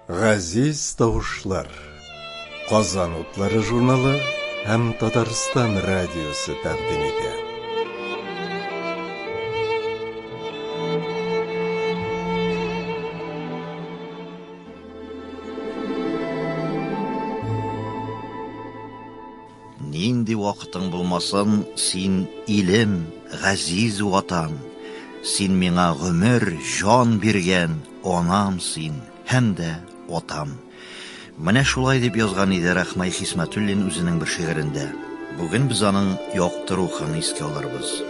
Газиз тавышлар, Казан утлары журналы һәм Татарстан радиосы тәкъдим итә. Нинди вакытың булмасын, син илем, газиз ватан. Син миңа гомер, жан биргән, анам син, һәм дә атам. Менә шулай дип язган иде Рәхмәй Хисмәтуллин үзенең бер шигырендә. Бүген без аның якты рухын искә алырбыз.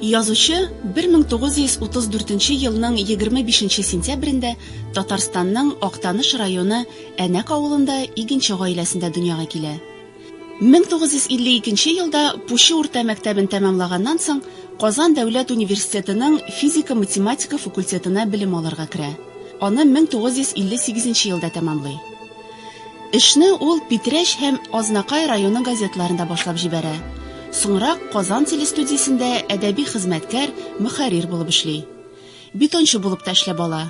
Язучы 1934 елның 25 сентябрендә Татарстанның Актаныш районы Әнәк авылында игенче гаиләсендә дөньяга килә. 1952 елда Пучи урта мәктәбен тәмамлаганнан соң Казан дәүләт университетының физика-математика факультетына белем алырга керә. Аны 1958 елда тәмамлый. Эшне ул Питрәч һәм Азнакай районы газетларында башлап җибәрә. Соңрак Казан телестудиясендә әдәби хезмәткәр, мөхәррир булып эшли. Бетончы булып та эшләп ала.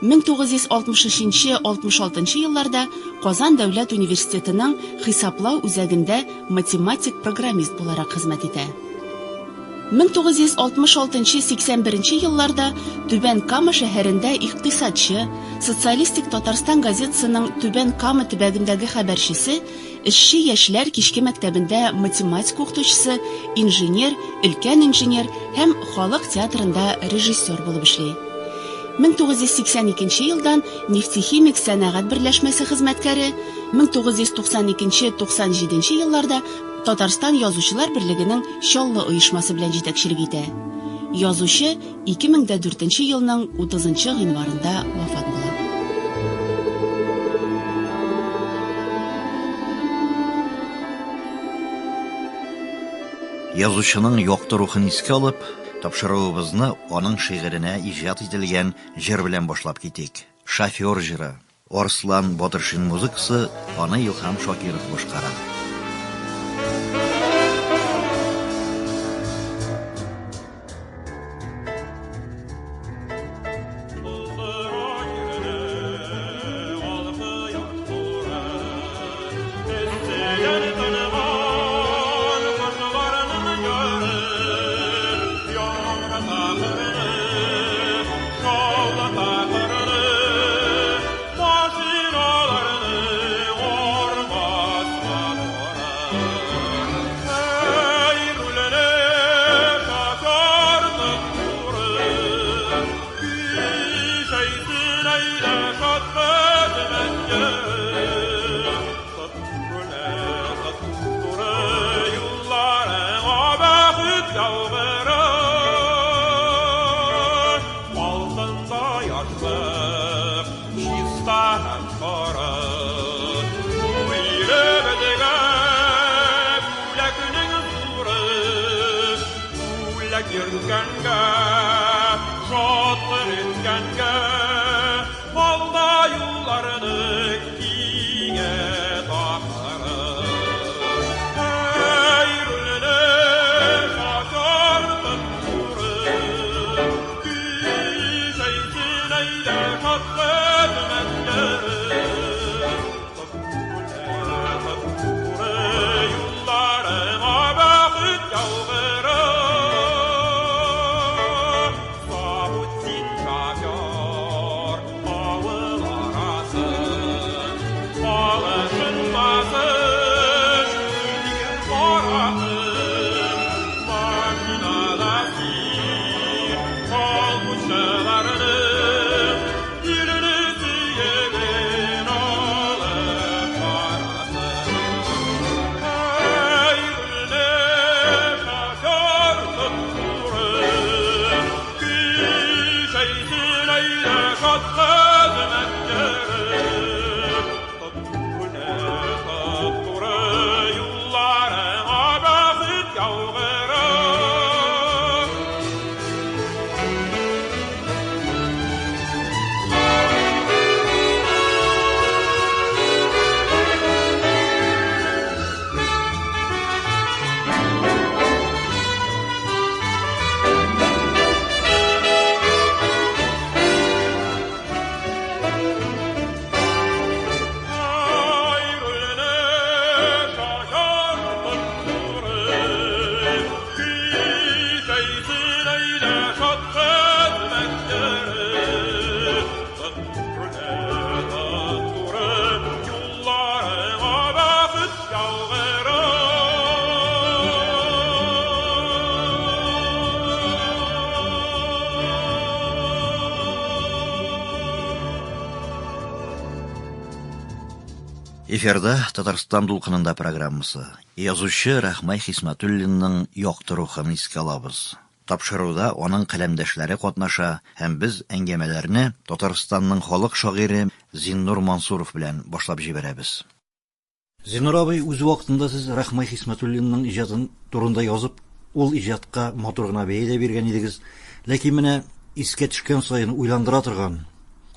1960-66 елларда Казан дәүләт университетының хисаплау үзәгендә математик-программист буларак хезмәт итә. 1966-81 елларда Түбән Кама шәһәрендә икътисадчы, социалистик Татарстан газетасының Түбән Кама төбәгендәге хәбәрчесе, эшче яшьләр кичке мәктәбендә математик укытучысы, инженер, өлкән инженер һәм халык театрында режиссер булып эшли. 1982 елдан нефтехимик сәнәгать берләшмәсе хезмәткәре, 1992-97 елларда Татарстан язучылар берлегенең Чаллы оешмасы белән җитәкчелек итә. Язучы 2004 елның 30 гыйнварында вафат була. Язучының якты рухын искә алып, тапшыруыбызны аның шигыренә иҗат ителгән җыр белән башлап китик. Шофер җыры. Арслан Батыршин музыкасы, аны Илһам Шакиров башкара. Эфирда Татарстан дулкынында программасы. Язучы Рахмай Хисмәтуллинның якты рухын искә алабыз. Тапшыруда аның каләмдәшләре катнаша һәм без әңгәмәләрне Татарстанның халык шагыйре Зиннур Мансуров белән башлап җибәрәбез. Зиннур абый, үз вакытында сез Рахмай Хисмәтуллинның иҗатын турында язып, ул иҗатка матур гына бәя биргән идегез. Ләкин менә искә төшкән саен уйландыра торган,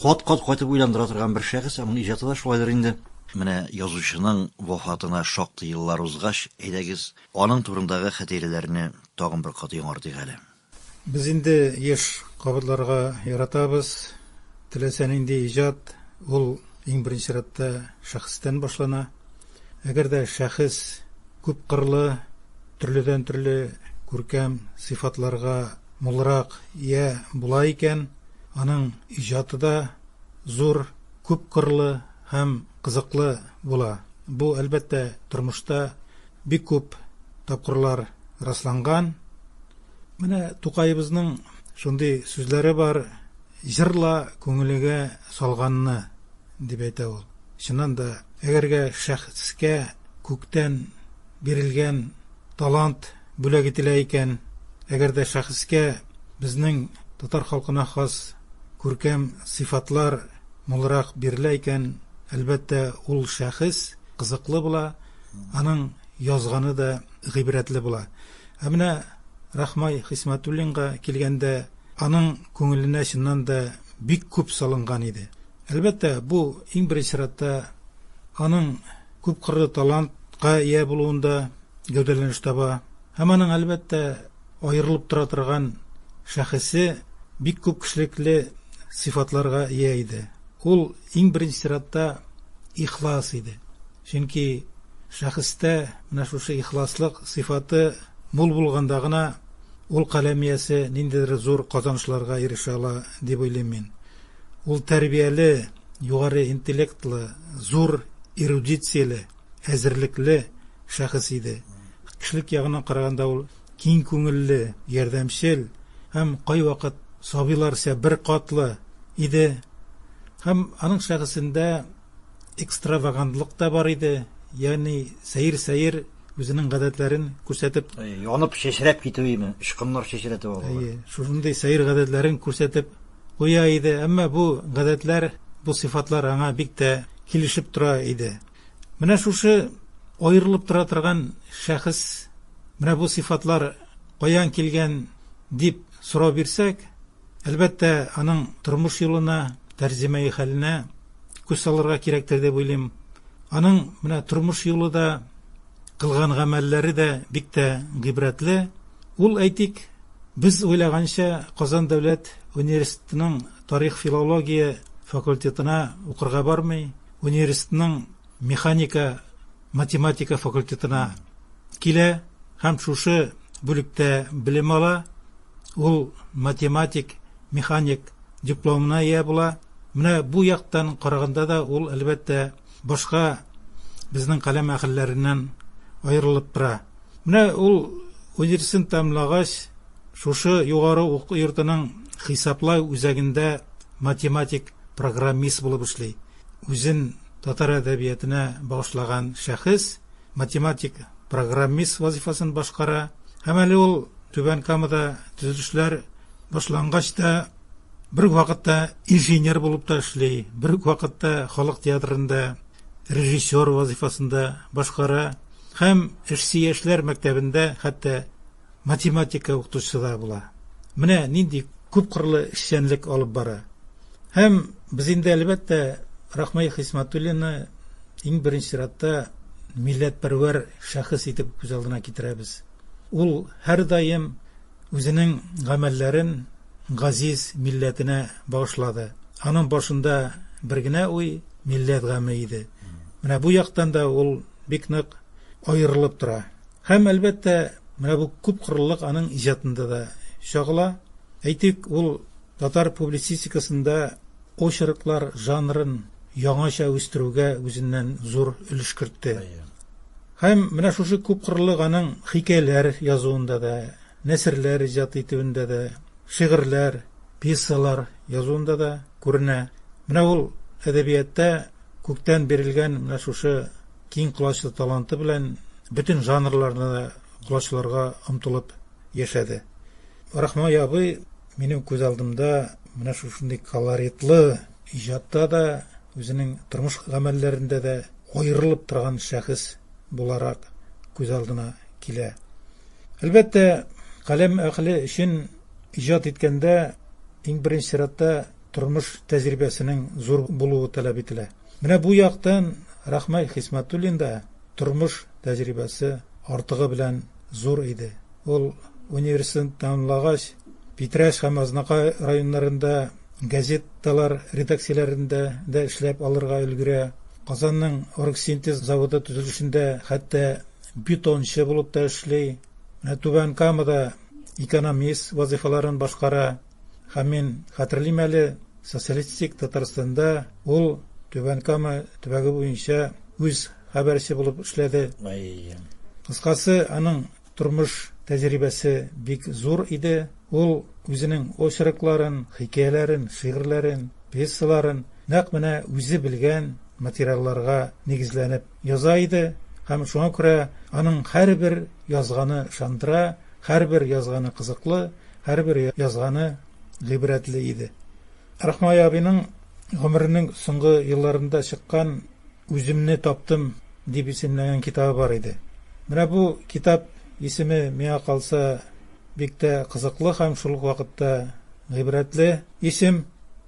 кат-кат кайтып уйландыра торган бер шәхес, аның иҗаты да шулайдыр инде. Менә язучының вафатына шактый еллар узгач, әйдәгез, аның турындагы хатирәләрне тагын бер кат яңартыйк әле. Без инде яшь кабытларга яратабыз. Теләсә нинди иҗат ул иң беренче чиратта шәхестән башлана. Әгәр дә шәхес күп кырлы, төрледән төрле күркәм сыйфатларга мулрак ия була икән, аның иҗаты да зур, күп кырлы һәм кызыклы була. Бу әлбәттә тормышта бик күп тапкырлар расланган. Менә Тукайыбызның шундый сүзләре бар: "Җырла күңелегә салганны", дип әйтә ул. Чыннан да, әгәргә шәхескә күктән бирелгән талант бүләк ителә икән, әгәр дә шәхескә безнең татар халкына хас күркәм сыйфатлар мулрак бирелә икән, әлбәттә ул шәхес кызыклы була, аның язганы да гыйбрәтле була. Менә Рахмай Хисмәтуллинга килгәндә, аның күңеленә чыннан да бик күп салынган иде. Әлбәттә, бу иң беренче чиратта аның күп кырлы талантка ия булуында гәүдәләнеш таба. Һәм аның әлбәттә аерылып тора торган шәхесе бик күп кешелекле сыйфатларга ия иде. Ул иң беренче чиратта ихлас иде. Чөнки шәхестә менә шушы ихласлык сыйфаты мул булганда гына ул каләмиясе ниндидер зур казанышларга ирешә ала дип уйлыйм мин. Ул тәрбияле, югары интеллектлы, зур эрудицияле, әзерлекле шәхес иде. Кешелек ягына караганда ул киң күңелле, ярдәмчел һәм кайвакыт сабыйларча бер катлы иде. Һәм аның шәхесендә экстравагантлык та бар иде, ягъни сәер үзенең гадәтләрен күрсәтеп, Янып чәчрәп китүеме, ышкыннар чәчрәтеп алалар. Шундай сәер гадәтләрен күрсәтеп куя иде, әмма бу гадәтләр, бу сыйфатлар аңа бик тә килешеп тора иде. Менә шушы аерылып тора торган шәхес, менә бу сыйфатлар каян килгән дип сорау бирсәк, әлбәттә аның тормыш юлына, тәрҗемәи хәленә күз салырга кирәктер дип уйлыйм. Аның менә тормыш юлы да, кылган гамәлләре дә бик тә гыйбрәтле. Ул, әйтик, без уйлаганча Казан дәүләт университетының тарих-филология факультетына укырга бармый, университетның механика, математика факультетына килә һәм шушы бүлектә белем ала. Ул математик, механик дипломына ия була. Менә бу яктан караганда да ул әлбәттә башка безнең каләм әһелләреннән аерылып тора. Менә ул университет тәмамлагач, шушы югары уку йортының хисаплау үзәгендә математик программист булып эшли. Үзен татар әдәбиятына багышлаган шәхес математик программист вазифасын башкара. Һәм әле ул Түбән Камада төзелешләр башлангач та бер вакытта инженер булып та эшли, бер вакытта халык театрында режиссер вазифасында башкара. Һәм эшсөяшләр мәктәбендә хәтта математика укытучысы да була. Менә нинди күп кырлы эшчәнлек алып бара. Һәм без инде әлбәттә Рахмай Хисмәтуллинны иң беренче чиратта милләтпәрвәр шәхес итеп күз алдына китерәбез. Ул һәр даим үзенең гамәлләрен газиз милләтенә багышлады. Аның башында бер генә уй милләт гаме иде. Менә бу яктан да ул бик нык аерылып тора. Һәм әлбәттә менә бу күп кырлылык аның иҗатында да чагыла. Әйтик, ул татар публицистикасында очерклар жанрын яңаша үстерүгә үзеннән зур өлеш кертте. Һәм менә шушы күп кырлылык аның хикәяләр язуында да, нәсерләр иҗат итүендә дә, шигырьләр, пьесалар язуында да күренә. Менә ул әдәбиятта күктән бирелгән менә шушы киң колачлы таланты белән бөтен жанрларны да колачларга омтылып яшәде. Рахмай абый минем күз алдымда менә шушындый колоритлы иҗатта да, үзенең тормыш гамәлләрендә дә аерылып торган шәхес буларак күз алдына килә. Әлбәттә, каләм әһле өчен иҗат иткәндә иң беренче чиратта тормыш тәҗрибәсенең зур булуы таләп ителә. Менә бу яктан Рахмай Хисмәтуллин да тормыш тәҗрибәсе артыгы белән зур иде. Ул университет тәмамлагач, Питрәш һәм Азнакай районнарында газетталар редакцияләрендә дә эшләп алырга өлгерә. Казанның оргсинтез заводы төзелешендә хәтта бетончы булып та эшли. Түбән Камада экономист вазифаларын башкара. Һәм мин хәтерлим әле, социалистик Татарстанда ул Түбән Кама төбәге буенча үз хәбәрче булып эшләде. Кыскасы, аның тормыш тәҗрибәсе бик зур иде. Ул үзенең очеркларын, хикәяләрен, шигырьләрен, пьесаларын нәкъ менә үзе белгән материалларга нигезләнеп яза иде. Һәм шуңа күрә аның һәрбер язганы шандыра, һәрбер язганы кызыклы, һәрбер язганы гыйбрәтле иде. Рахмай абыйның гомеренең соңгы елларында чыккан «Үземне таптым» дип исемләнгән китабы бар иде. Менә бу китап исеме миңа калса бик тә кызыклы һәм шул ук вакытта гыйбрәтле исем.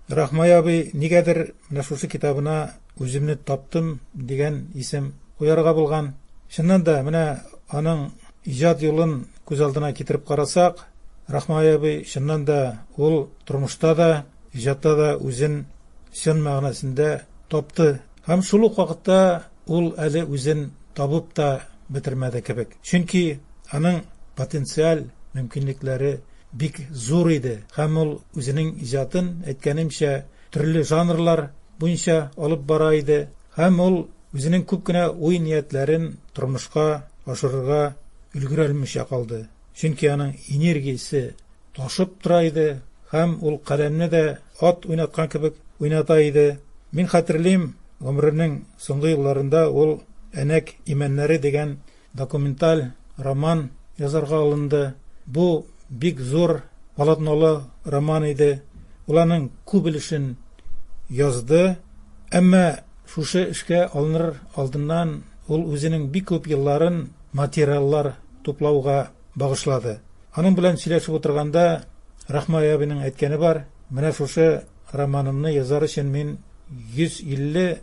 Рахмай абый нигәдер менә шушы китабына «Үземне таптым» дигән исем куярга булган. Чыннан да, менә аның иҗат юлын күз алдына китереп карасак, Рахмай абый чыннан да ул тормышта да, иҗатта да үзен чын мәгънәсендә тапты. Һәм шул ук вакытта ул әле үзен табып та бетермәде кебек. Чөнки аның потенциаль мөмкинлекләре бик зур иде. Һәм ул үзенең иҗатын, әйткәнемчә, төрле жанрлар буенча алып бара иде. Һәм ул үзенең күп кенә уй ниятләрен тормышка ашырырга өлгерәлмичә калды. Чөнки аның энергиясе ташып тора иде. Һәм ул каләмне дә ат уйнаткан кебек уйната иде. Мин хәтерлим, гомеренең соңгы елларында ул «Әнәк имәннәре» дигән документаль роман язарга алынды. Бу бик зур полотнолы роман иде. Ул аның күп өлешен язды. Әмма шушы эшкә алыныр алдыннан ул үзенең бик күп елларын материаллар туплауга багышлады. Аның белән сөйләшеп утырганда Рахмай абыйның әйткәне бар. Менә шушы романымны язар өчен мин 150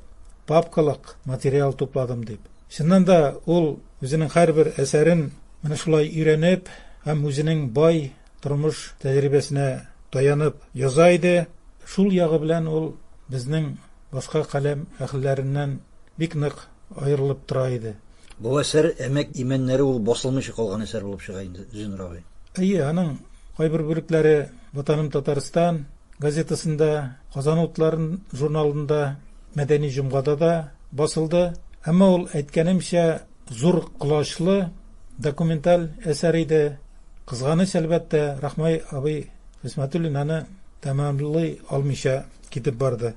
папкалык материал тупладым дип. Чыннан да ул үзенең һәрбер әсәрен менә шулай өйрәнеп һәм үзенең бай тормыш тәҗрибәсенә таянып яза иде. Шул ягы белән ул безнең башка каләм әһелләреннән бик нык аерылып тора иде. Бу әсәр «Әмәк имәннәре» ул басылмыйча калган әсәр булып чыга инде, Зиннур абый. Аның кайбер бүлекләре Ватаным Татарстан газетасында, Казан утларын журналында, Мәдәни җомгада да басылды. Әмма ул, әйткәнемчә, зур колачлы документаль әсәр иде. Кызганыч, әлбәттә, Рахмай абый Хисмәтуллин аны тәмамлый алмыйча китеп барды.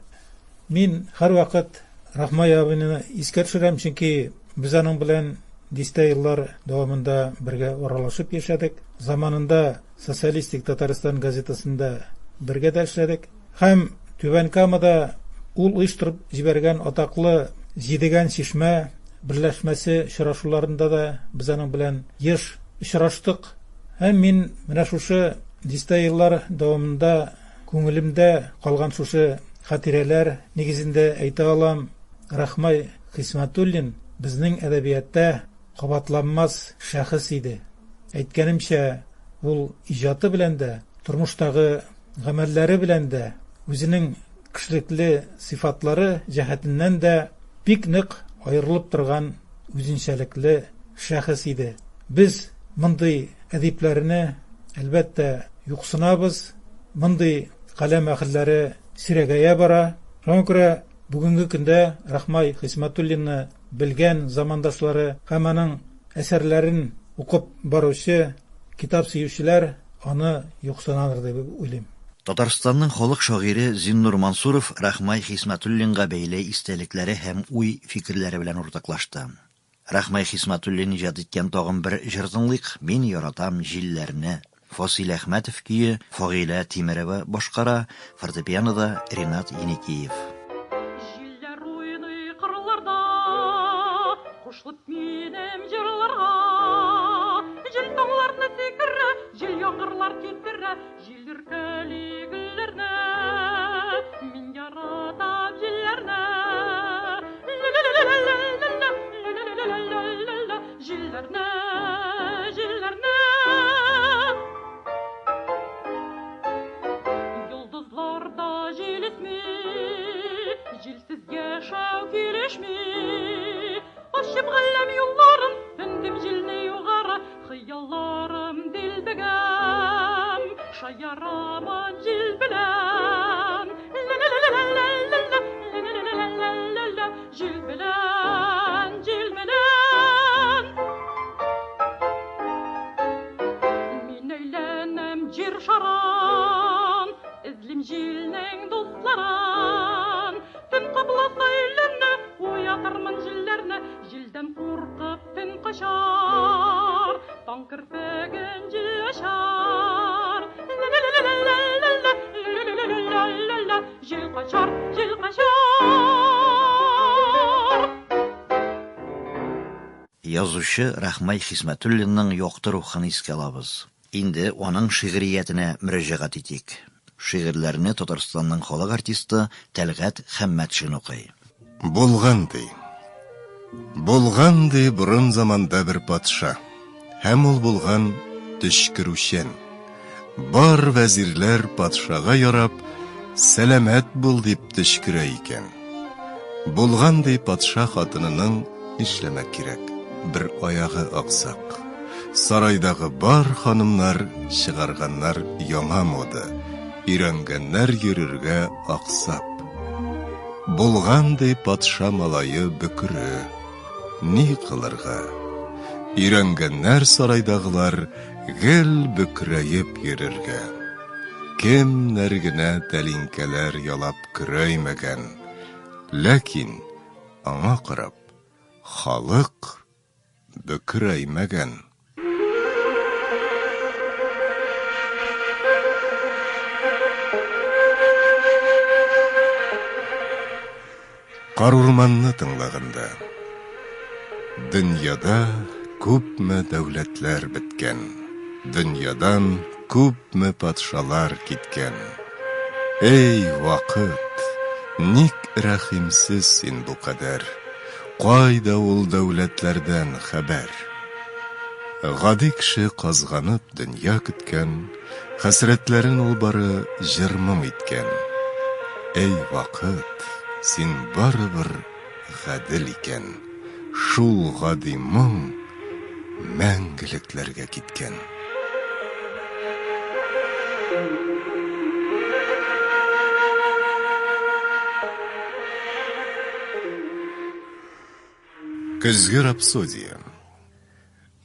Мин һәрвакыт Рахмай абыйны искә төшерәм, чөнки без аның белән 10 еллар дәвамында бергә аралашып яшәдек. Заманында Социалистик Татарстан газетасында бергә дә эшләдек. Һәм Түбән Камада ул оештырып җибәргән атаклы Җидегән чишмә берләшмәсе очрашуларында да без аның белән еш очраштык. Һәм мин менә шушы 10 еллар дәвамында күңелемдә калган шушы хатирәләр нигезендә әйтә алам. Рахмай Хисмәтуллин безнең әдәбиятта кабатланмас шәхес иде. Әйткәнемчә, ул иҗаты белән дә, тормыштагы гамәлләре белән дә, үзенең кешелекле сыйфатлары җәһәтеннән дә бик нык аерылып торган үзенчәлекле шәхес иде. Без мондый әдипләрне әлбәттә юксынабыз. Мондый каләм әһелләре сирәгәя бара. Шуңа күрә бүгенге көндә Рахмай Хисмәтуллинны белгән замандашлары һәм аның әсәрләрен укып баручы китап сөючеләр аны юксынадыр дип уйлыйм. Татарстанның халык шагыйре Зиннур Мансуров Рахмай Хисмәтуллинга бәйле истәлекләре һәм уй фикерләре белән уртаклашты. Рахмай Хисмәтуллин иҗат иткән тагын бер җыртынлык «Мин яратам җилләрне». Фасил Әхмәтов көе, Фагыйлә Тимерова башкара, фортепианода Ринат Еникеев. Җилләр уйный кырларда, кушылып минем җырларга. Җил таңларны сикерә, җил яңгырлар китерә, җил иркәли гөлләрне. Мин яратам җилләрне. Җилләрне, җилләрне. Йолдызларда җилесми, җилсез яшәү килешми. Ачып галәм юлларын, өндем җилне югары, хыялларым дилбегәм, шаяраман җил белән. Җил белән, җил белән. Мин әйләнәм җир шаран, эзлим җилнең дусларын. Төн капласа илемне, уятырмын җилләрне, җилдән куркып төн качар. Таң керфеген җил ачар. Җил качар, җил качар. Язучы Рахмай Хисмәтуллинның якты рухын искә алабыз. Инде аның шигъриятенә мөрәҗәгать итик. Шигырьләрне Татарстанның халык артисты Тәлгать Хәммәтшин укый. Булганды борын заманда бер патша, һәм ул булган төшкерүчән. Бар вәзирләр патшага ярап, сәламәт бул дип төшкерә икән. Булганды патша хатынының эшләмәк кирәк, бер аягы аксак. Сарайдагы бар ханымнар чыгарганнар яңа мода, өйрәнгәннәр йөрергә аксап. Булганды патша малайы бөкре, ни кылырга? Өйрәнгәннәр сарайдагылар гел бөкрәеп йөрергә. Кемнәр генә тәлинкәләр ялап көрәймәгән, ләкин аңа карап халык бөкрәймәгән. Карурманны тыңлаганда, дөньяда күпме дәүләтләр беткән, дөньядан күпме патшалар киткән. Эй вакыт, ник рәхимсез син бу кадәр, кайда ул дәүләтләрдән хәбәр? Гади кеше казганып дөнья көткән, хәсрәтләрен ул бары җырмым иткән. Эй вакыт, син барыбер гадел икән, шул гади моң мәңгелекләргә киткән. Көзге рапсодия.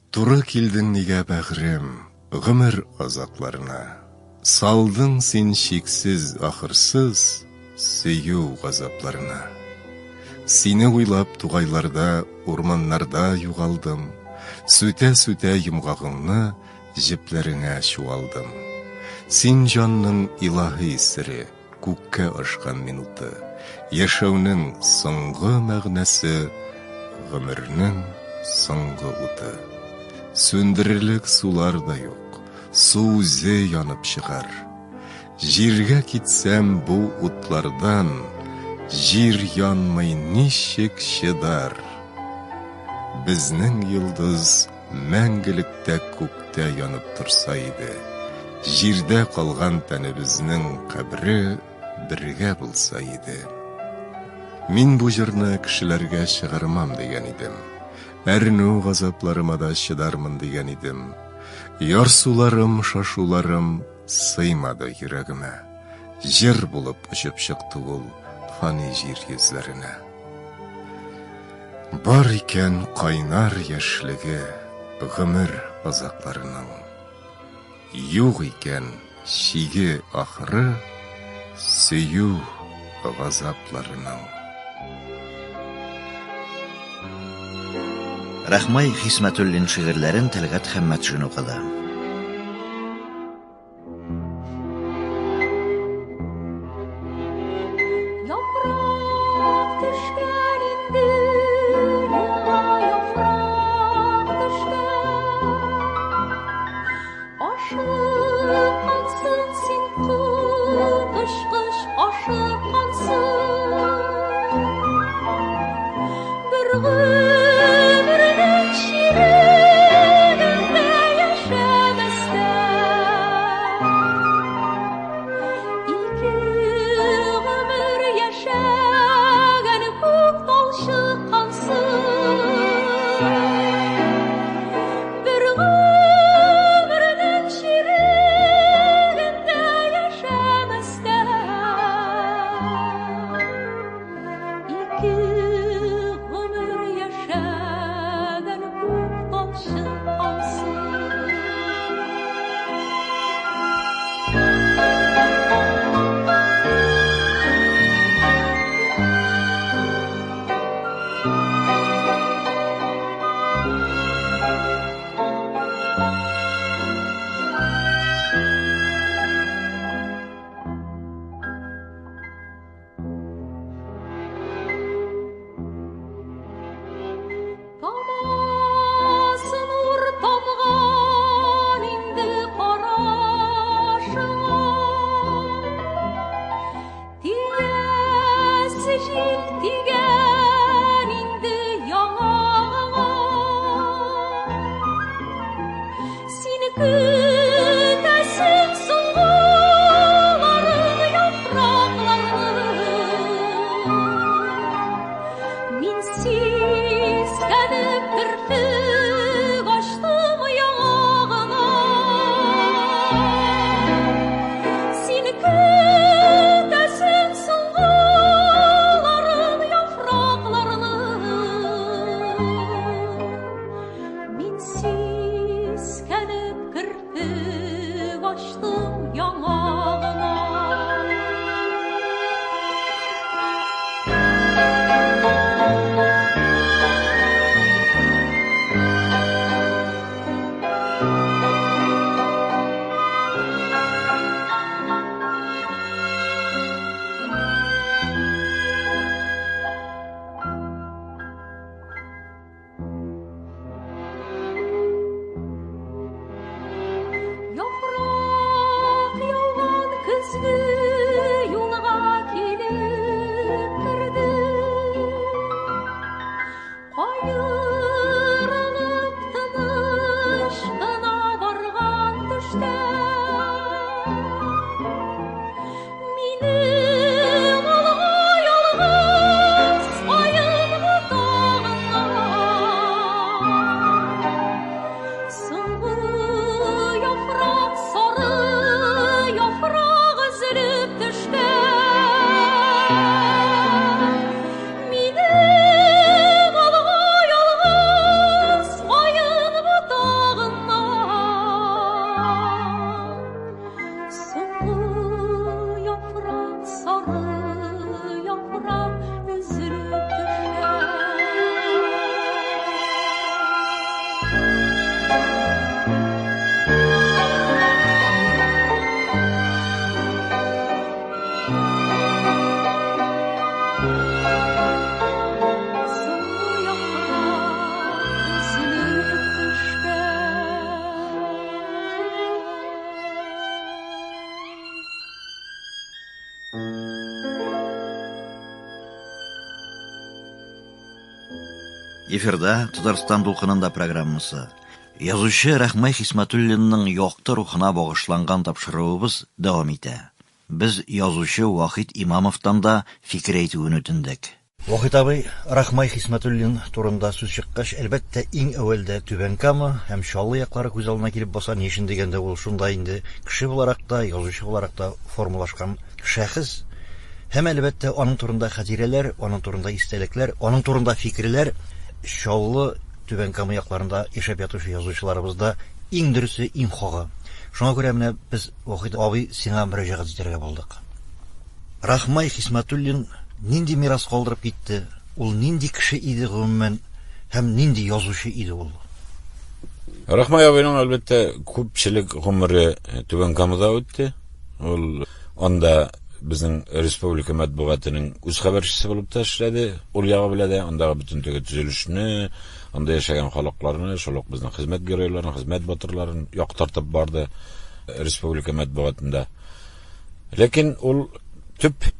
Туры килдең нигә бәгърем, гомер азапларына. Салдың син шиксез ахырсыз сөю газапларына. Сине уйлап тугайларда, урманнарда югалдым. Сүтә-сүтә йомгагыңны җепләреңә чуалдым. Син җанның илаһи сире, күккә ашкан минуты. Яшәүнең соңгы мәгънәсе, гомернең соңгы уты. Сүндерерлек сулар да юк, су үзе янып чыгар. Җиргә китсәм бу утлардан, җир янмый ничек чыдар. Безнең йолдыз мәңгелектә күктә янып торса иде, җирдә калган тәнебезнең кабре бергә булса иде. Мин бу җырны кешеләргә чыгармам дигән идем. Әрнү газапларыма да чыдармын дигән идем. Ярсуларым, шашуларым сыймады йөрәгемә. Җыр булып очып чыкты ул фани җир йөзләренә. Бар икән кайнар яшьлеге гомер азапларының. Юк икән шиге ахыры сөю газапларының. Рәхмәй Хисмәтуллин шигырьләрен Тәлгат Хәммәтшин укыды. Эфирда Татарстан дулкынында программасы. Язучы Рәхмәй Хисмәтуллинның якты рухына багышланган тапшыруыбыз дәвам итә. Без язучы Вахит Имамовтан да фикер әйтүен үтендек. Вахит абый, Рәхмәй Хисмәтуллин турында сүз чыккач, әлбәттә иң әүвәлдә Түбән Кама һәм Чаллы яклары күз алдына килеп баса, ни өчен дигәндә ул шунда инде кеше буларак та, язучы буларак та формалашкан шәхес. Һәм әлбәттә аның турында хатирәләр, аның турында истәлекләр, аның турында фикерләр Чаллы, Түбән Кама якларында яшәп ятучы язучыларыбызда иң дөресе, иң хага. Шуңа күрә менә без Вахит абый сиңа мөрәҗәгать итәргә булдык. Рахмай Хисмәтуллин нинди мирас калдырып китте? Ул нинди кеше иде гомумән һәм нинди язучы иде ул? Рахмай абыйның әлбәттә күпчелек гомере Түбән Камада үтте. Ул анда безнең республика матбугатының үз хәбәрчесе булып та эшләде. Ул ягы белән дә андагы бөтен теге төзелешне, анда яшәгән халыкларны, шул ук безнең хезмәт геройларын, хезмәт батырларын яктыртып барды республика матбугатында. Ләкин ул төп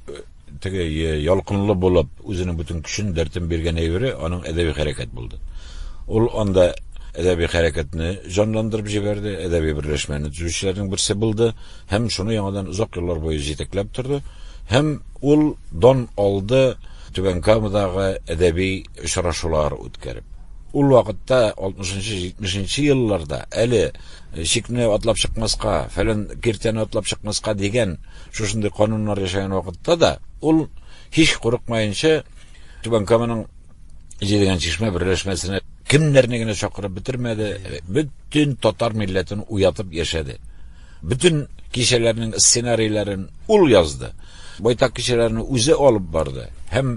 теге ялкынлы булып, үзенең бөтен көчен, дәртен биргән әйбере аның әдәби хәрәкәт булды. Ул анда әдәби хәрәкәтне җанландырып җибәрде, әдәби берләшмәне төзүчеләрнең берсе булды, һәм шуны яңадан озак еллар буе җитәкләп торды, һәм ул дан алды Түбән Камадагы әдәби очрашулар үткәреп. Ул вакытта 60-70 елларда әле шикне атлап чыкмаска, фәлән киртәне атлап чыкмаска дигән шушындый кануннар яшәгән вакытта да ул һич курыкмаенча Түбән Каманың җидегән чишмә берләшмәсенә кемнәрне генә чакырып бетермәде, бөтен татар милләтен уятып яшәде. Бөтен кичәләрнең сценарийларын ул язды. Байтак кичәләрне үзе алып барды. Һәм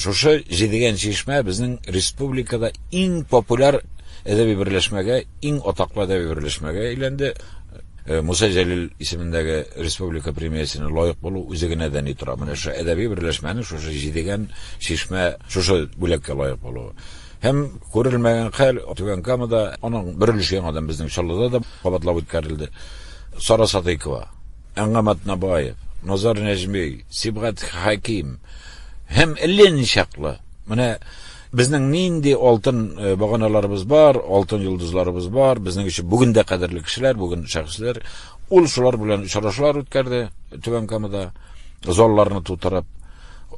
шушы җидегән чишмә безнең республикада иң популяр әдәби берләшмәгә, иң атаклы әдәби берләшмәгә әйләнде. Муса Җәлил исемендәге республика премиясенә лаек булу үзе генә дә ни тора. Менә шу әдәби берләшмәне шушы җидегән чишмә шушы бүләккә лаек булу. Һәм күрелмәгән хәл Түбән Камада аның беренче яңадан безнең Чаллыда да кабатлап үткәрелде. Сара Сатыкова, Әңгәмәт Набаев, Назар Нәҗми, Сибгат Хаким һәм әллә ничаклы. Менә безнең нинди алтын баганаларыбыз бар, алтын йолдызларыбыз бар, безнең өчен бүген дә кадерле кешеләр, бүген шәхесләр. Ул шулар белән очрашулар үткәрде Түбән Камада, залларны тутырып,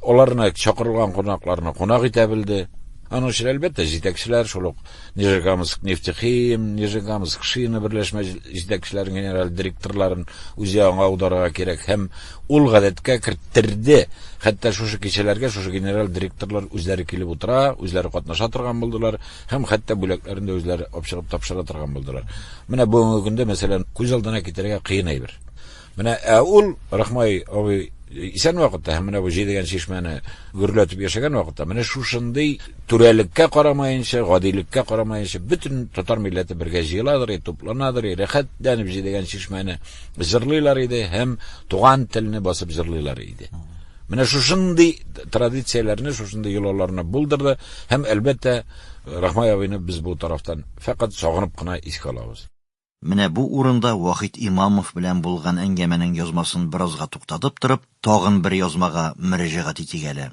аларны чакырылган кунакларны кунак итә белде. Аның өчен әлбәттә җитәкчеләр, шул ук Нижегамск нефтехим, Нижегамск шина берләшмә җитәкчеләрен, генераль директорларын үзе аңа аударырга кирәк, һәм ул гадәткә керттерде. Хәтта шушы кичәләргә шушы генераль директорлар үзләре килеп утыра, үзләре катнаша торган булдылар, һәм хәтта бүләкләрендә үзләре апчырып тапшыра торган булдылар. Менә бүгенге көндә мәсәлән күз алдына китерергә кыен әйбер. Менә ул Рахмай абый исән вакытта һәм менә бу җидегән чишмәне гөрләтеп яшәгән вакытта менә шушындый түрәлеккә карамаенча, гадилеккә карамаенча бөтен татар милләте бергә җыеладыр, тупланадыр, рәхәтләнеп җидегән чишмәне җырлыйлар иде һәм туган телне басып җырлыйлар иде. Менә шушындый традицияләрне, шушындый йолаларны булдырды һәм әлбәттә Рахмай абыйны без бу тарафтан фақат сагынып кына искә алабыз. Менә бу урында Вахит Имамов белән булган әңгәмәнең язмасын беразга туктатып торып, тагын бер язмага мөрәҗәгать итик әле.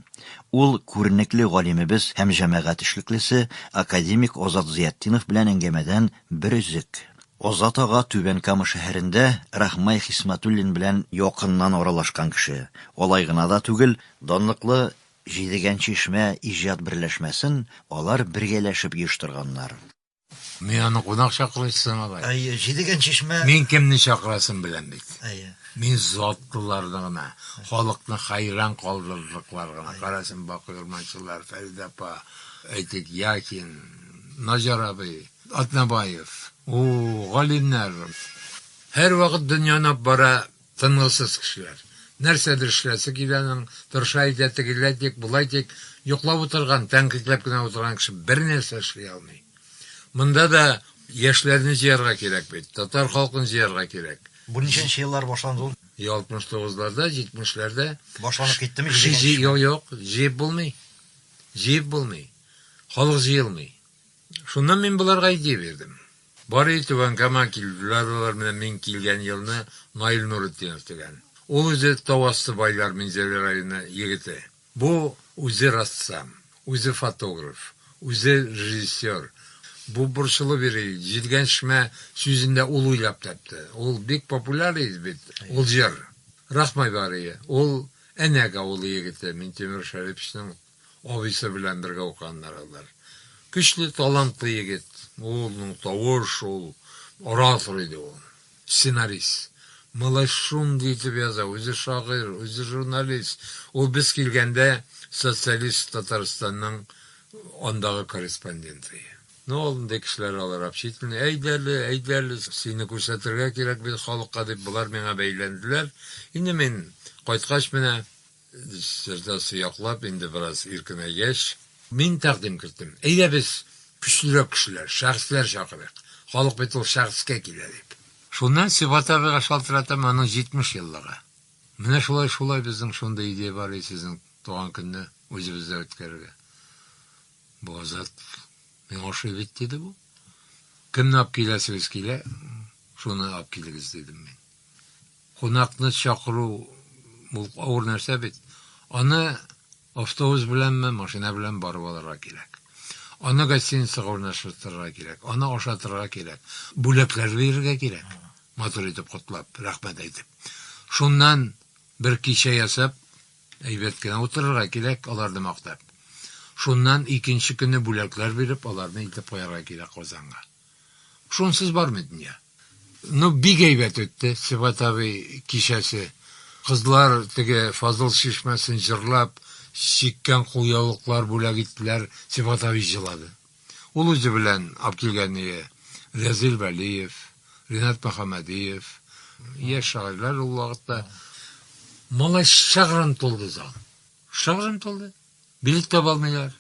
Ул күренекле галимебез һәм җәмәгать эшлеклесе академик Озат Зиятдинов белән әңгәмәдән бер үзек. Озат ага Түбән Кама шәһәрендә Рахмай Хисмәтуллин белән якыннан аралашкан кеше. Алай гына да түгел, данлыклы җидегән чишмә иҗат берләшмәсен алар бергәләшеп оештырганнар. Мен аны кунак чакырыйсың алай. Җидегән чишмә. Мен кемне чакырасын беләм бит. Әйе. Мен затлыларны гына, халыкны хайран калдырырлыклар гына. Карасын Бакый Урманчылар, Фәридә апа, Әйтек Якин, Наҗар абый, Атнабаев, галимнәр. Һәр вакыт дөньяны бара тынылсыз кешеләр. Нәрсәдер эшләсе киләнең, тырыша итә, тегелә тик, булай тик, йоклап утырган, тәнкыйтьләп кенә утырган кеше бер нәрсә эшли алмый. Монда да яшьләрне җыярга кирәк бит. Татар халкын җыярга кирәк. Бу ничәнче еллар башланды ул? 69-ларда, 70-ләрдә Башланып киттеме? Юк, җыеп булмый. Җыеп булмый. Халык җыелмый. Шуннан мин буларга идея бирдем. Бары Түбән Кама килделәр, алар менә мин килгән елны Наил Нуретдинов дигән. Ул үзе Тавасты байлар Минзәвер районы егете. Бу үзе рассам, үзе фотограф, үзе режиссер. Бу бурчылы бери, җидегән чишмә сүзендә ул уйлап тапты. Ул бик популяр иде бит. Ул җыр. Рахмай бары. Ул әнәгә ул егете Минтимер Шәриповның абыйсы белән бергә укыганнар алар. Көчле, талантлы егет. Улның тавыш, ул оратор иде ул. Сценарист. Малай шундый итеп яза, үзе шагыйрь, үзе журналист. Ул без килгәндә социалист Татарстанның андагы корреспонденты. Нолында кешеләр алар общительны, әйдәрле, сине күрсәтергә кирәк бит халыкка дип булар миңа бәйләнделәр. Инде мин кайткач менә сәрдәсе яклап, инде бераз иркенәгәч, мин тәкъдим кертдем. Әйдә без көчлерәк кешеләр, шәхесләр чакырыйк. Халык бит ул шәхескә килә дип. Шуннан Сибат абыйга шалтыратам аның 70 еллыгы. Менә шулай безнең шундай идея бар иде сезнең туган көнне үзебездә үткәрергә. Бу Азат миңа ошый бит диде бу. Кемне алып киләсегез килә, шуны алып килегез дидем мин. Кунакны чакыру бу авыр нәрсә бит. Аны автобус беләнме, машина белән барып алырга кирәк. Аны гостиницага урнаштырырга кирәк. Аны ашатырга кирәк. Бүләкләр бирергә кирәк. Матур итеп котлап, рәхмәт әйтеп. Шуннан бер кичә ясап, әйбәт кенә утырырга кирәк, аларны мактап. Шуннан икенче көнне бүләкләр биреп, аларны итеп куярга кирәк Казанга. Шунсыз бармы дөнья? Бик әйбәт үтте, Сибат абый кичәсе. Кызлар теге Фазыл Шишмәсен җырлап, чиккән кулъяулыклар бүләк иттеләр, Сибат абый җырлады. Ул үзе белән алып килгәне Рәзил Вәлиев, Ринат Мөхәммәдиев, яшь шагыйрьләр ул вакытта. Малай шагырын тулды зал. Шагырын тулды. Билет таба алмыйлар.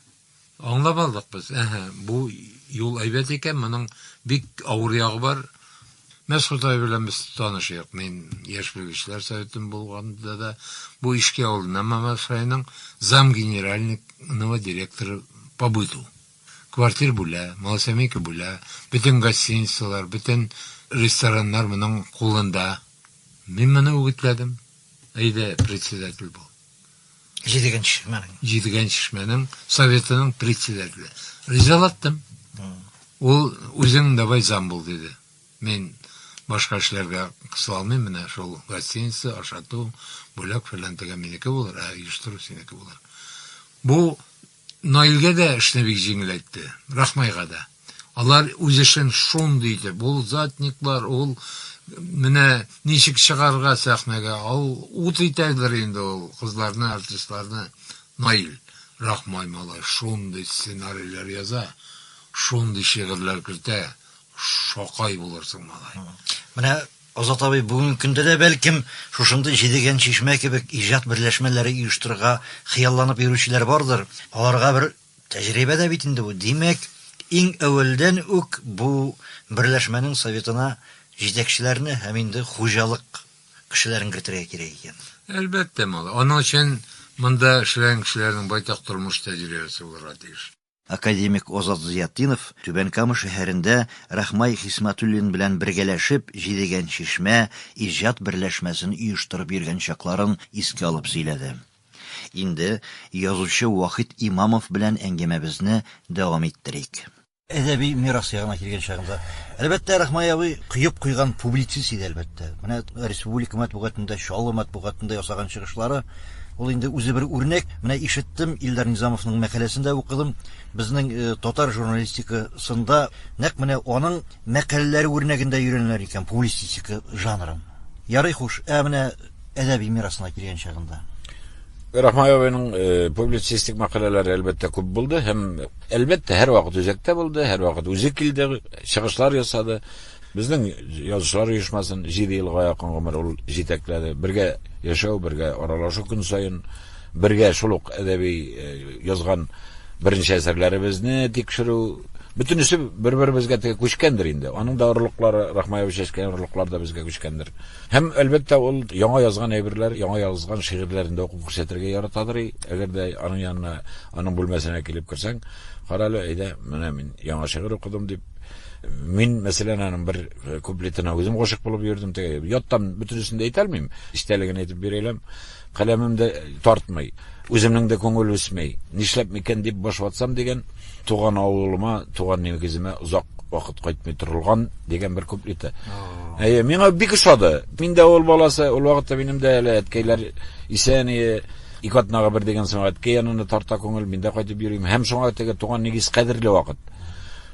Аңлап алдык без. Бу юл әйбәт икән, моның бик авыр ягы бар. Мәсгуд абый белән без танышыйк. Мин яшь белгечләр советын булганда да бу эшкә алдына Мамасайның зам генерального директоры по быту. Квартир бүлә, малсемейка бүлә, бөтен гостиницалар, бөтен рестораннар моның кулында. Мин моны үгетләдем. Әйдә, председатель бул. Җидегән шишмәнең советының председателе. Ризалаттым. Ул үзең давай зам бул диде. Мин башка эшләргә кысалмыйм, менә шул гостиница, ашату, бүләк фәлән тегән минеке булыр, оештыру синеке булыр. Бу Наилгә дә эшне бик җиңел әйтте, Рахмайга да. Алар үз эшен шундый итеп, бу затниклар, ул менә ничек чыгарга сәхнәгә, ул ут итәдер инде ул кызларны, артистларны. Наил, Рахмай малай, шундый сценарийлар яза, шундый шигырьләр кертә, шакай булырсың малай. Менә Азат абый бүгенге көндә дә бәлкем шушында җидегән чишмә кебек иҗат берләшмәләре оештырырга хыялланып йөрүчеләр бардыр. Аларга бер тәҗрибә дә бит инде бу. Димәк, иң әүвәлдән үк бу берләшмәнең советына җитәкчеләрне һәм инде хуҗалык кешеләрен кертергә кирәк икән. Әлбәттә, малай. Аның өчен монда эшләгән кешеләрнең байтак тормыш тәҗрибәсе булырга тиеш. Академик Озат Зыятдинов Түбән Кама шәһәрендә Рахмай Хисмәтуллин белән бергәләшеп җидегән чишмә иҗат берләшмәсен оештырып йөргән чакларын искә алып сөйләде. Инде язучы Вахит Имамов белән әңгәмәбезне дәвам иттерик. Әдәби мирас ягына килгән чагында, әлбәттә Рахмай абый кыйып куйган публицист иде әлбәттә. Менә республика матбугатында, Чаллы матбугатында ясаган чыгышлары ул инде үзе бер үрнәк. Менә ишеттем, Илдар Низамовның мәкаләсендә укыдым. Безнең татар журналистикасында нәкъ менә аның мәкаләләре үрнәгендә йөрәнәләр икән публицистика жанрын. Ярый хуш, менә әдәби мирасына килгән чагында. Рахмай абыйның публицистик мәкаләләре әлбәттә күп булды һәм әлбәттә һәр вакыт үзәктә булды, һәр вакыт үзе килде, чыгышлар ясады. Безнең язучылар оешмасын 7 елга якын гомер ул җитәкләде. Бергә яшәү, бергә аралашу көн саен, бергә шул ук әдәби язган беренче әсәрләребезне тикшерү, бөтенесе бер-беребезгә күчкәндер инде. Аның да орлыклары, Рахмай абый чәчкән орлыклар да безгә күчкәндер. Һәм әлбәттә ул яңа язган әйберләр, яңа язган шигырьләрендә укып күрсәтергә яратадыр. Әгәр дә аның янына, аның бүлмәсенә килеп керсәң, каралы, әйдә, менә мин яңа шигырь укыдым дип. Мин мәсәлән аның бер куплетына үзем гашык булып йөрдем. Яттан бөтенесен дә әйтә алмыйм. Истәлеген әйтеп бирәләм. Каләмем дә тартмый. Үземнең дә күңел үсмәй. Нишләп микән дип баш ватсам дигән, туган авылыма, туган нигеземә озак вакыт кайтмый торылган дигән бер куплеты. Миңа бик ошады. Мин дә ул баласы, ул вакытта минем дә әле әткәйләр исән, икатнага бер дигән сәгать янына тарта күңел, мин дә кайтып йөрим. Һәм шуңа теге туган нигез кадерле вакыт.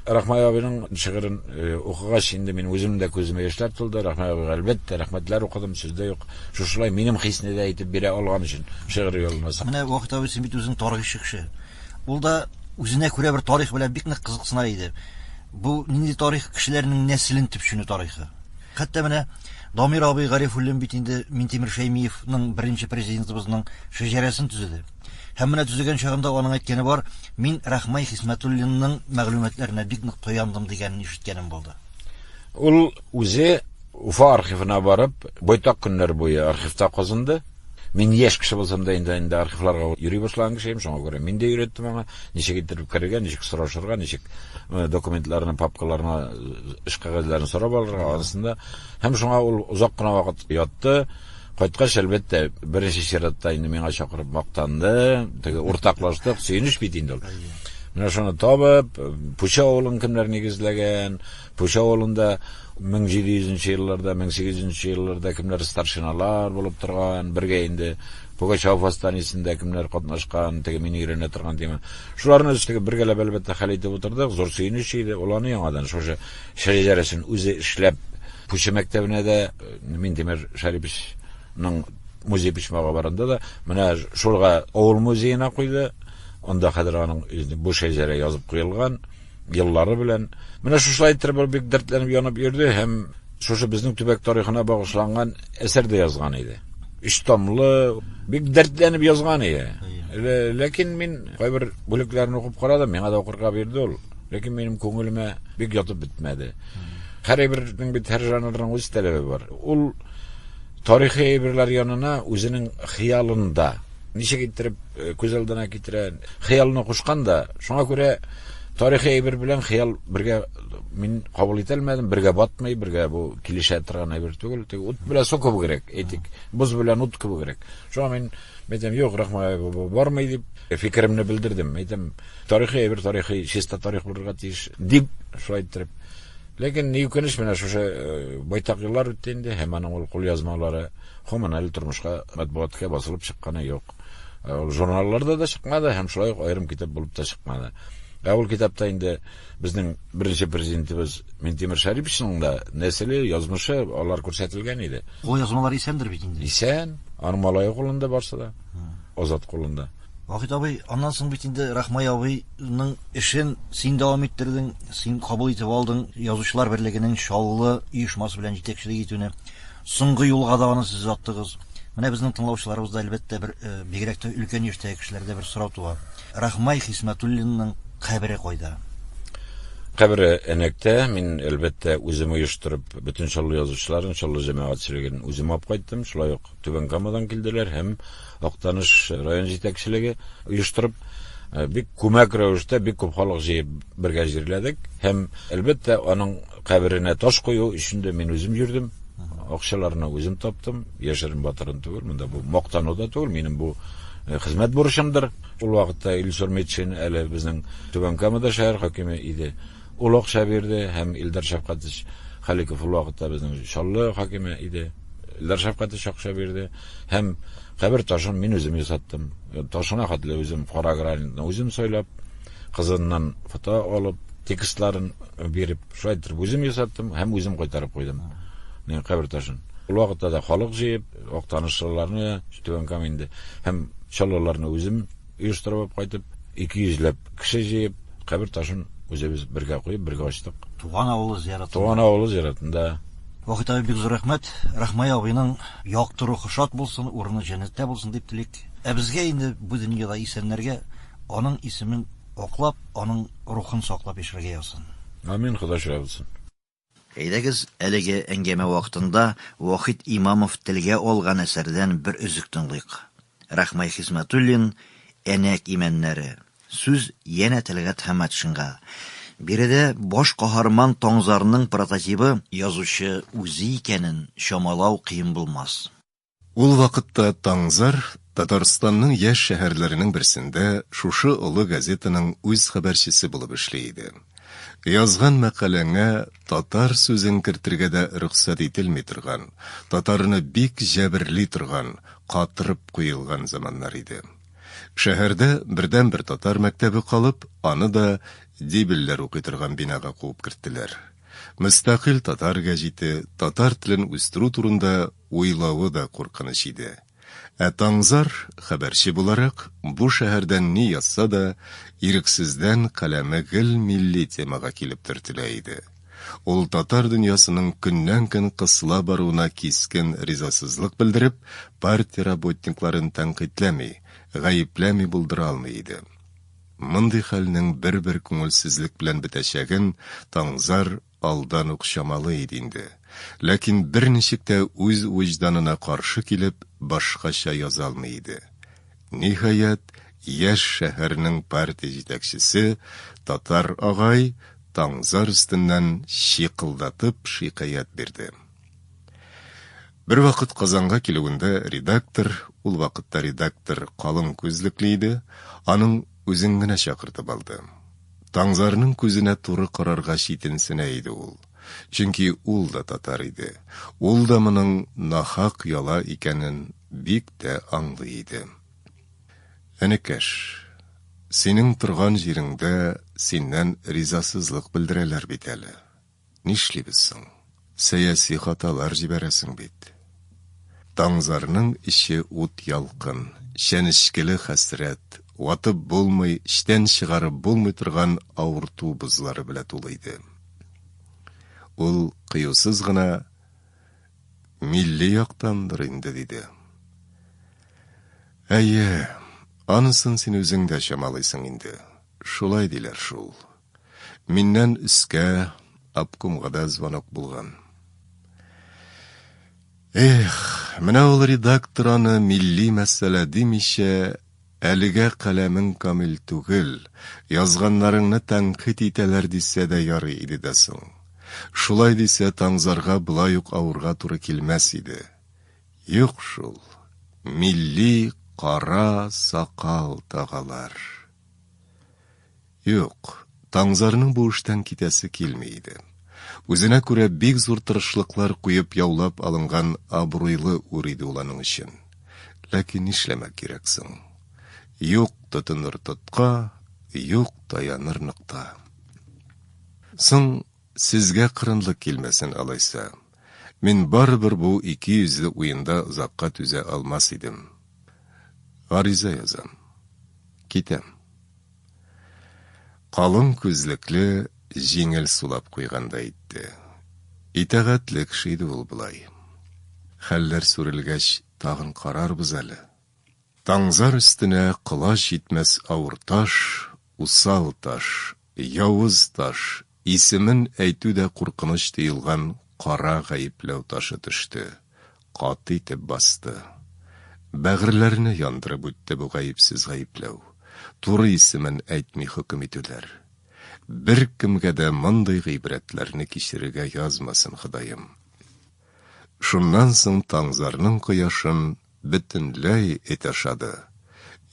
Рахмай абыйның шигырен укыгач инде мин үзем дә күземә яшьләр тулды. Рахмай абыйга әлбәттә рәхмәтләр укыдым, сүздә юк. Шушылай минем хисне дә әйтеп бирә алган өчен шигырь ялмаса. Менә Вахит абый син бит үзең тарихчы кеше. Ул да үзенә күрә бер тарих белән бик нык кызыксына иде. Бу нинди тарих кешеләрнең нәселен төпчене тарихы. Хәтта менә Дамир абый Гарифуллин бит инде Минтимер Шәймиевның беренче президентыбызның шәҗәрәсен төзеде. Һәм менә төзегән чагында аның әйткәне бар, мин Рахмай Хисмәтуллинның мәгълүматларына бик нык тояндым дигәнне ишеткәнем булды. Ул үзе Уфа архивына барып, байтак көннәр буе архивта казынды. Мин яшь кеше булсам да инде архивларга йөри башлаган кешем, шуңа күрә мин дә өйрәттем аңа, ничек итеп кергән, ничек сорашырга, ничек документларны, папкаларны, эш кәгазьләрен сорап алырга арасында. Һәм шуңа ул узак кына вакыт ятты. Кайткач, әлбәттә, беренче чиратта инде миңа чакырып мактанды, теге уртаклаштык, сөенеш бит инде ул. Менә шуны табып, Пуча авылын кемнәр нигезләгән, Пуча авылында 1700 елларда, 1800 елларда кемнәр старшиналар булып торган, бергә инде Пугачев восстаниесендә кемнәр катнашкан, теге мин өйрәнә торган димә. Шуларны үстәге бергәләп әлбәттә хәл итеп утырдык, зур сөенеш иде. Уланы яңадан шушы шәҗәрәсен үзе эшләп, Пуча мәктәбенә дә Минтимер Шәриповичның музей бичмага барында да менә шулга авыл музеена куйды. Анда хәзер аның бу шәҗәрә язып куелган еллары белән. Менә шушылай итеп бик дәртләнеп янып йөрде һәм шушы безнең төбәк тарихына багышланган әсәр дә язган иде. 3 томлы, бик дәртләнеп язган иде. Ләкин мин кайбер бүлекләрне укып карадым, миңа да укырга бирде ул. Ләкин минем күңелемә бик ятып бетмәде. Һәрбернең бит һәр жанрның үз талабы бар. Ул тарихи әйберләр янына үзенең хыялында ничек итеп күз алдына китерә, хыялны кушканда, шуңа күрә тарихи әйбер белән хыял бергә мин кабул итә алмадым, бергә батмый, бергә бу килешә торган әйбер түгел. Ут белән су кебек кирәк, әйтик, буз белән ут кебек кирәк. Шуңа мин әйтәм, юк, Рахмай бармый дип фикеремне белдердем. Әйтәм, тарихи әйбер, тарихи, чиста тарих булырга тиеш дип шулай итеп. Ләкин ни үкенеч, менә шушы байтак еллар үтте инде, һәм аның ул кулъязмалары һәм тормышка матбугатка басылып чыкканы юк. Ул журналларда да чыкмады, һәм шулай аерым китап булып та чыкмады. Ул китапта инде безнең беренче президентыбыз Минтимер Шәриповичның да нәселе, язмышы, алар күрсәтелгән иде. Ул язмалар исәндер бит инде. Исән, аның малае кулында барса да, Азат кулында. Вахит абый, аннан соң бит инде Рахмай абыйның эшен син дәвам иттердең, син кабул итеп алдың, язучылар берлегенең Шаллы оешмасы белән җитәкчелек итүне. Соңгы юлга да аны сез аттыгыз. Менә безнең тыңлаучыларыбызда әлбәттә бер бигрәк тә өлкән яшьтәге кешеләрдә бер сорау туа. Рахмай Хисмәтуллинның кабере кайда? Кабере Энәктә, мин әлбәттә үзем оештырып, бөтен Шаллы язучыларын, Шаллы җәмәгатьчелеген үзем алып кайттым. Шулай ук Түбән Камадан килделәр һәм Актаныш район җитәкчелеге оештырып, бик күмәк рәвештә бик күп халык җыеп бергә җирләдек һәм әлбәттә аның каберенә таш кую өчен дә мин үзем йөрдем. Акчаларны үзем таптым, яшерен батырын түгел, монда бу мактану да түгел, минем бу хезмәт бурычымдыр. Ул вакытта Илсур Метшин әле безнең Түбән Камада шәһәр хакиме иде. Ул акча бирде һәм Илдар Шәфкатович Халиков ул вакытта безнең Шаллы хакиме иде. Илдар Шәфкатович акча бирде һәм кабер ташын мин үзем ясаттым. Ташына хәтле үзем кара гранитны үзем сойлап, кызыннан фото алып, текстларын биреп, шулай итеп үзем ясаттым һәм үзем кайтарып куйдым. Мен кабер ташын. Ул вакытта да халык җыеп, Актанышлыларны Түбән Каминде һәм Шаллыларны үзем оештырып кайтып, 200ләп кеше җыеп, кабер ташын үзебез бергә куеп, бергә ачтык. Туган авылы зияраты. Туган авылы зиратында. Вахит абый, бик зур рәхмәт. Рахмай абыйның якты рухы шат булсын, урыны җәннәттә булсын дип телик. Безгә инде бу дөньяда исәннәргә аның исемен аклап, аның рухын саклап яшәргә язсын. Амин, Хода шулай булсын. Әйдәгез, әлеге әңгәмә вакытында Вахит Имамов телгә алган әсәрдән бер өзек тыңлыйк. Рахмай Хисмәтуллин, Әнәк имәннәре. Сүз янә Тәлгат Хәмәтшинга. Биредә баш каһарман Таңзарның прототипы язучы үзе икәнен чамалау кыен булмас. Ул вакытта Таңзар Татарстанның яшь шәһәрләренең берсендә шушы олы газетаның үз хәбәрчесе булып эшли иде. Язган мәкаләңә татар сүзен кертергә дә рөхсәт ителми торган, татарны бик җәберли торган, катырып куелган заманнар иде. Шәһәрдә бердән бер татар мәктәбе калып, аны да дибелләр укый торган бинага куып керттеләр. Мөстәкыйль татар гәҗите татар телен үстерү турында уйлавы да куркыныч иде. Таңзар хәбәрче буларак бу шәһәрдән ни язса да, ирексездән каләме гел милли темага килеп төртелә иде. Ул татар дөньясының көннән-көн кысыла баруына кискен ризасызлык белдереп, партия работникларын тәнкыйтьләми, гаепләми булдыра алмый иде. Мондый хәлнең бер-бер күңелсезлек белән бетәчәген Таңзар алдан ук чамалы иде инде. Ләкин берничек тә үз вөҗданына каршы килеп, башкача яза алмый иде. Ниһаять, яшь шәһәрнең партия җитәкчесе татар агай Таңзар өстеннән шикылдатып шикаят бирде. Бер вакыт Казанга килүендә редактор, ул вакытта редактор калын күзлекле иде, аның үзен генә чакыртып алды. Таңзарның күзенә туры карарга читенсенә иде ул. Чөнки ул да татар иде. Ул да моның нахак яла икәнен бик тә аңлый иде. Әнекәш, синең торган җиреңдә синнән ризасызлык белдерәләр бит әле. Нишлибез соң? Сәяси хаталар җибәрәсең бит. Таңзарның иче ут ялкын, шәнешкеле хәсрәт, ватып булмый, иштән чыгарып булмый торган авырту бузлары белән тулы иде. Ул кыюсыз гына милли яктандыр инде диде. Әйе, анысын син үзең дә чамалыйсың инде. Шулай диләр шул. Миннән өскә обкомга да звонок булган. Менә ул редактор аны милли мәсьәлә димичә, әлегә каләмең камил түгел, язганнарыңны тәнкыйть итәләр дисә дә ярый иде дә соң. Шулай дисә Таңзарга булай ук авырга туры килмәс иде. Юк шул, милли кара сакал тагалар. Юк, Таңзарның бу эштән китәсе килми иде. Үзенә күрә бик зур тырышлыклар куеп яулап алынган абруйлы ур иде ул аның өчен. Ләкин нишләмәк кирәк соң? Юк тотыныр тотка, юк таяныр ныкта. Соң сезгә кырынлык килмәсен алайса. Мин барыбер бу 200 уенда озакка түзә алмас идем. Гариза язам. Китәм. Калын күзлекле җиңел сулап куйганда итте. Итәгатьлек шиде ул булай. Хәлләр сүрелгәч, тагын карарбыз әле. Таңзар өстенә кылач җитмәс авыр таш, усал таш, явыз таш, исемен әйтү дә куркыныч тыелган кара гаепләү ташы төште. Каты итеп басты. Бәгырьләрне яндырып үтте бу гаепсез гаепләү. Туры исемен әйтми хөкем итүләр. Бер кемгә дә мондый гыйбрәтләрне кичерергә язмасын Ходаем. Шуннан соң Таңзарның кояшын бөтенләй этәшады.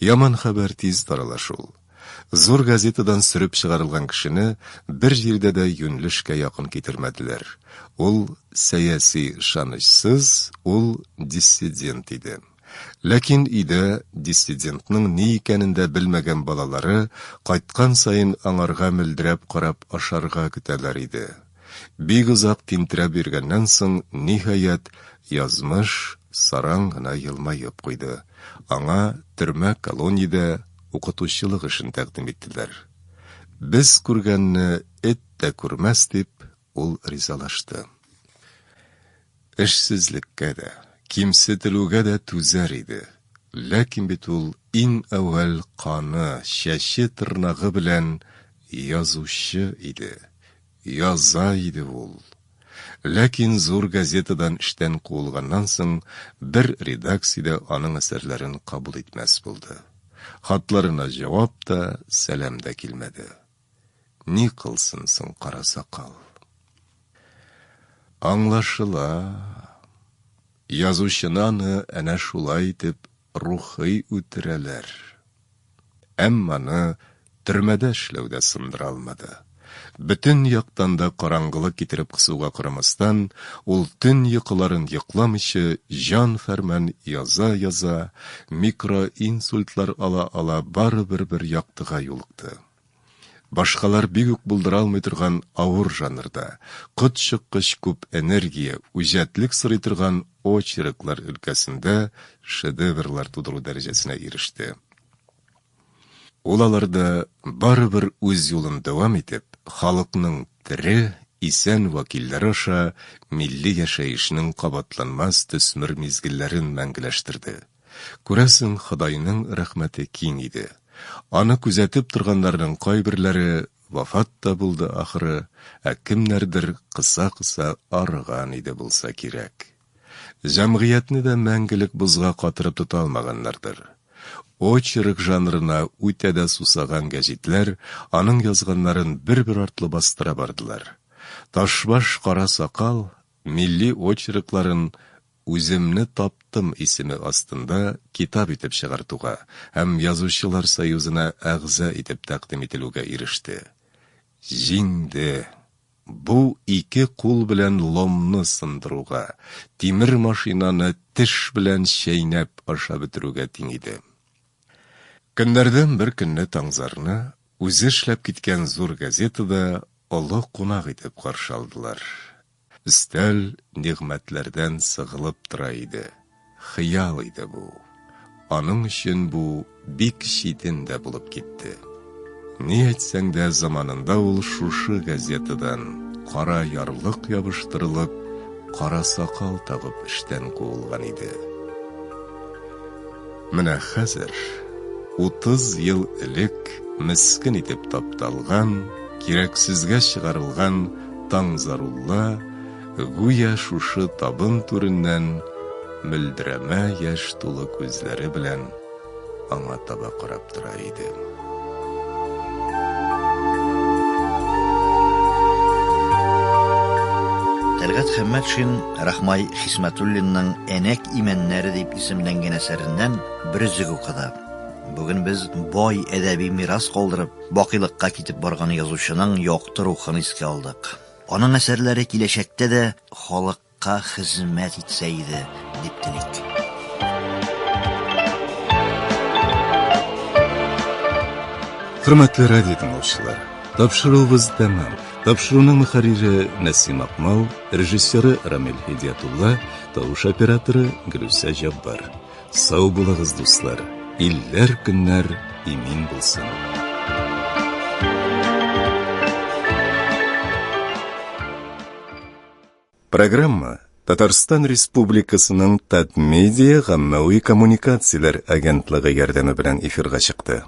Яман хәбәр тиз тарала шул. Зур газетадан сөреп чыгарылган кешене бер җирдә дә юньлешкә якын китермәделәр. Ул сәяси ышанычсыз, ул диссидент иде. Ләкин иде диссидентның ни икәнен дә белмәгән балалары кайткан сайын аңарга мөлдерәп карап ашарга көтәләр иде. Бик озак тинтерәп биргәннән соң, ниһаять, язмыш саран гына елмаеп куйды. Аңа төрмә колониядә укытучылык эшен тәкъдим иттеләр. Без күргәнне эт тә күрмәс дип, ул ризалашты. Эшсезлеккә дә, кимсетелүгә дә түзәр иде. Ләкин бит ул иң әүвәл каны, чәче тырнагы белән язучы иде. Яза иде ул. Ләкин зур газетадан эштән куылганнан соң, бер редакциядә аның әсәрләрен кабул итмәс булды. Хатларына җавап та, сәлам да килмәде. Ни кылсын соң кара сакал? Аңлашыла, язучыны әнә шулай итеп рухи үтерәләр. Әмманы төрмәдә эшләүдә сындыра алмады. Бөтен яктан да караңгылык китереп кысуга карамастан, ул төн йокыларын йокламыйча, җан фәрман яза, микроинсультлар ала барыбер бер яктыга юлыкты. Башкалар бик үк булдыра алмый торган авыр жанрда, кот чыккыч күп энергия, үҗәтлек сорый торган очерклар өлкәсендә шедеврлар тудыру дәрәҗәсенә иреште. Ул аларда барыбер үз юлын дәвам итеп, халыкның тере, исән вакилләре аша милли яшәешнең кабатланмас төсмер мизгелләрен мәңгеләштерде. Күрәсең, Худайның рәхмәте киң иде. Аны күзәтеп торганнарның кайберләре вафат та булды ахыры, кемнәрдер кыса-кыса арыган иде булса кирәк. Җәмгыятьне дә мәңгелек бозга катырып тота алмаганнардыр. Очерк жанрына үтә дә сусаган гәҗитләр аның язганнарын бер-бер артлы бастыра бардылар. Ташбаш кара сакал милли очеркларын «Үземне таптым» исеме астында китап итеп чыгартуга һәм Язучылар союзына әгъза итеп тәкъдим ителүгә иреште. Җиңде. Бу ике кул белән ломны сындыруга, тимер машинаны теш белән чәйнәп аша бетерүгә тиң иде. Көннәрдән бер көнне Таңзарны үзе эшләп киткән зур газетада олы кунак итеп каршы алдылар. Өстәл нигъмәтләрдән сыгылып тора иде. Хыял иде бу. Аның өчен бу бик читендә булып китте. Ни әйтсәң дә заманында ул шушы газетадан кара ярлык ябыштырылып, кара сакал тагып эштән куылган иде. Менә хәзер 30 ел элек мескен итеп тапталган, кирәксезгә чыгарылган Таңзарулла гүя шушы табын түреннән мөлдерәмә яшь тулы күзләре белән аңа таба карап тора иде. Тәлгат Хәммәтшин Рахмай Хисмәтуллинның «Әнәк имәннәре» дип исемләнгән әсәреннән бер өзек укыды. Бүген без бай әдәби мирас калдырып, бакыйлыкка китеп барган язучының якты рухын искә алдык. Аның әсәрләре киләчәктә дә халыкка хезмәт итсә иде дип телик. Хөрмәтле радио тыңлаучылар, тапшыруыбыз тәмам. Тапшыруның мөхәррире Насим Акмал, режиссеры Рамил Хидиятулла, тавыш операторы Гөлүсә Җаббар. Сау булыгыз, дуслар. Илләр көннәр имин булсын. Программа Татарстан Республикасының Татмедиа гаммәви коммуникацияләр агентлыгы ярдәме белән эфирга чыкты.